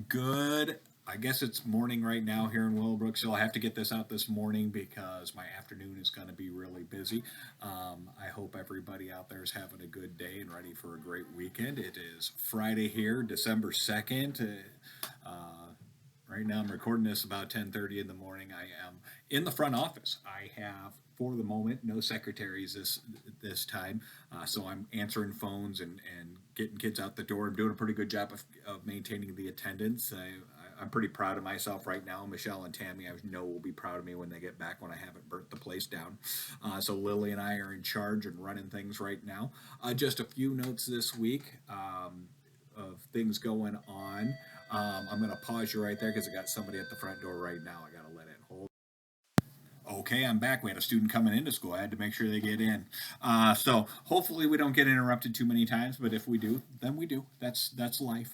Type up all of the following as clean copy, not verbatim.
Good. I guess it's morning right now here in Willowbrook, so I have to get this out this morning because my afternoon is going to be really busy. I hope everybody out there is having a good day and ready for a great weekend. It is Friday here, December 2nd. Right now, I'm recording this about 10:30 in the morning. I am in the front office. I have, for the moment, no secretaries this time, so I'm answering phones and getting kids out the door. I'm doing a pretty good job of maintaining the attendance. I'm pretty proud of myself right now. Michelle and Tammy, I know, will be proud of me when they get back when I haven't burnt the place down. So Lily and I are in charge and running things right now. Just a few notes this week. Of things going on. I'm going to pause you right there because I got somebody at the front door right now. I got to let in. Hold. Okay, I'm back. We had a student coming into school. I had to make sure they get in. So hopefully we don't get interrupted too many times. But if we do, then we do. That's life.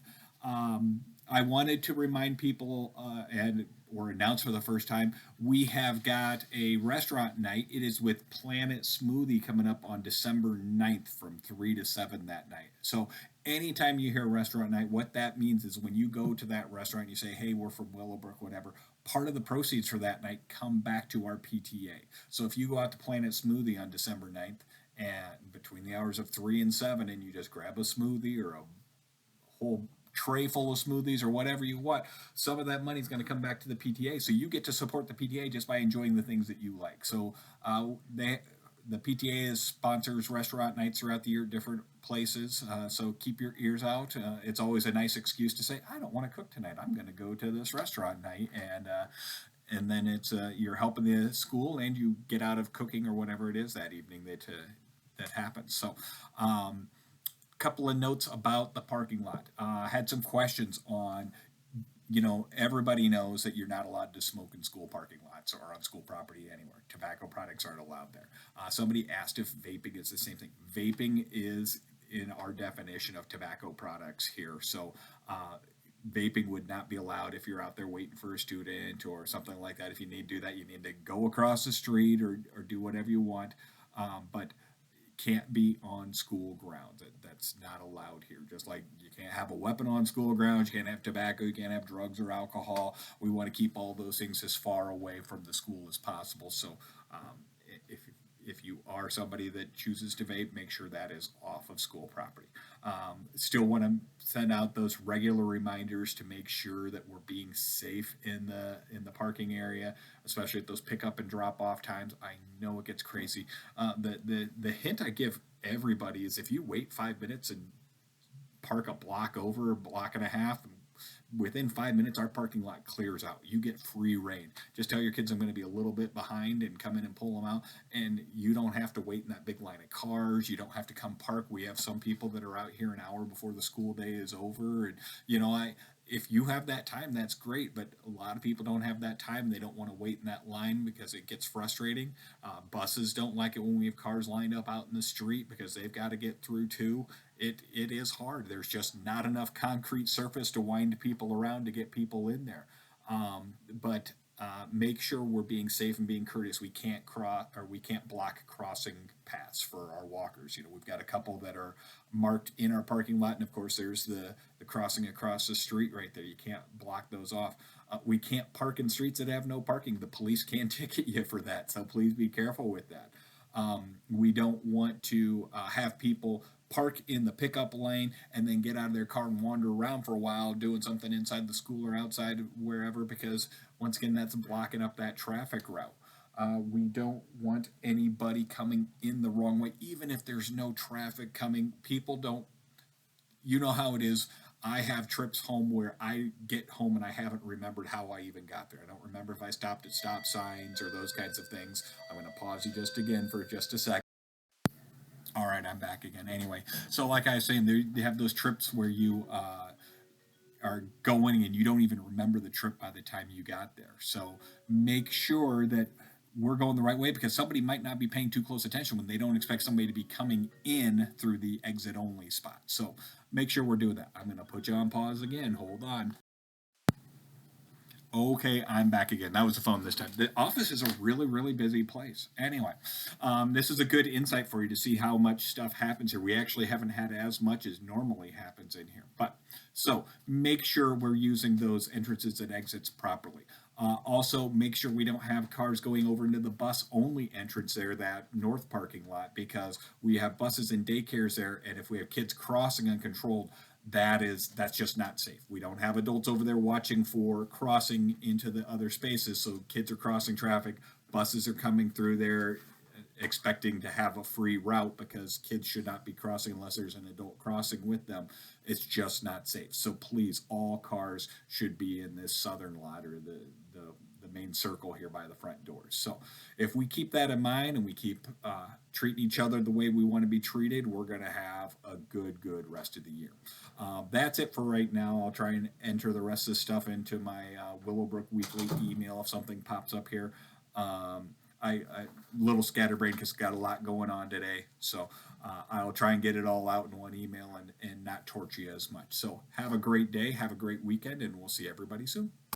I wanted to remind people and or announce for the first time we have got a restaurant night. It is with Planet Smoothie coming up on December 9th from 3 to 7 that night. So anytime you hear restaurant night, what that means is when you go to that restaurant and you say, hey, we're from Willowbrook, whatever, part of the proceeds for that night come back to our PTA. So if you go out to Planet Smoothie on December 9th and between the hours of 3 and 7 and you just grab a smoothie or a whole tray full of smoothies or whatever you want, some of that money is going to come back to the PTA. So you get to support the PTA just by enjoying the things that you like. So the PTA is sponsors restaurant nights throughout the year at different places. So keep your ears out. It's always a nice excuse to say, I don't want to cook tonight. I'm going to go to this restaurant night. And then it's you're helping the school and you get out of cooking or whatever it is that evening that happens. So couple of notes about the parking lot. I had some questions on, everybody knows that you're not allowed to smoke in school parking lots or on school property anywhere. Tobacco products aren't allowed there. Somebody asked if vaping is the same thing. Vaping is in our definition of tobacco products here. So, vaping would not be allowed if you're out there waiting for a student or something like that. If you need to do that, you need to go across the street or do whatever you want. But can't be on school grounds. That's not allowed here. Just like you can't have a weapon on school grounds, you can't have tobacco, you can't have drugs or alcohol. We want to keep all those things as far away from the school as possible. So if if you are somebody that chooses to vape, make sure that is off of school property. Still want to send out those regular reminders to make sure that we're being safe in the parking area, especially at those pickup and drop off times. I know it gets crazy. The hint I give everybody is if you wait 5 minutes and park a block over, a block and a half, within 5 minutes our parking lot clears out. You get free reign. Just tell your kids I'm going to be a little bit behind and come in and pull them out, and you don't have to wait in that big line of cars. You don't have to come park. We have some people that are out here an hour before the school day is over, and I if you have that time, that's great. But a lot of people don't have that time. They don't want to wait in that line because it gets frustrating. Buses don't like it when we have cars lined up out in the street because they've got to get through too. It is hard. There's just not enough concrete surface to wind people around to get people in there. But make sure we're being safe and being courteous. We can't we can't block crossing paths for our walkers. We've got a couple that are marked in our parking lot, and of course there's the crossing across the street right there. You can't block those off. We can't park in streets that have no parking. The police can ticket you for that, so please be careful with that. We don't want to have people park in the pickup lane and then get out of their car and wander around for a while doing something inside the school or outside wherever, because once again that's blocking up that traffic route. We don't want anybody coming in the wrong way, even if there's no traffic coming. People don't, you know how it is. I have trips home where I get home and I haven't remembered how I even got there. I don't remember if I stopped at stop signs or those kinds of things. I'm going to pause you just again for just a second. All right, I'm back again. Anyway, so like I was saying, they have those trips where you are going and you don't even remember the trip by the time you got there. So make sure that we're going the right way, because somebody might not be paying too close attention when they don't expect somebody to be coming in through the exit only spot. So make sure we're doing that. I'm going to put you on pause again. Hold on. Okay, I'm back again. That was the phone this time. The office is a really, really busy place. Anyway, this is a good insight for you to see how much stuff happens here. We actually haven't had as much as normally happens in here. But so make sure we're using those entrances and exits properly. Also, make sure we don't have cars going over into the bus only entrance there, that north parking lot, because we have buses and daycares there. And if we have kids crossing uncontrolled, that's just not safe. We don't have adults over there watching for crossing into the other spaces, so kids are crossing traffic, buses are coming through there expecting to have a free route because kids should not be crossing unless there's an adult crossing with them. It's just not safe. So please, all cars should be in this southern lot, or the main circle here by the front doors. So if we keep that in mind and we keep treating each other the way we want to be treated, we're going to have a good rest of the year. That's it for right now. I'll try and enter the rest of this stuff into my Willowbrook Weekly email if something pops up here. I little scatterbrained because got a lot going on today, so I'll try and get it all out in one email and not torture you as much. So have a great day, have a great weekend, and we'll see everybody soon.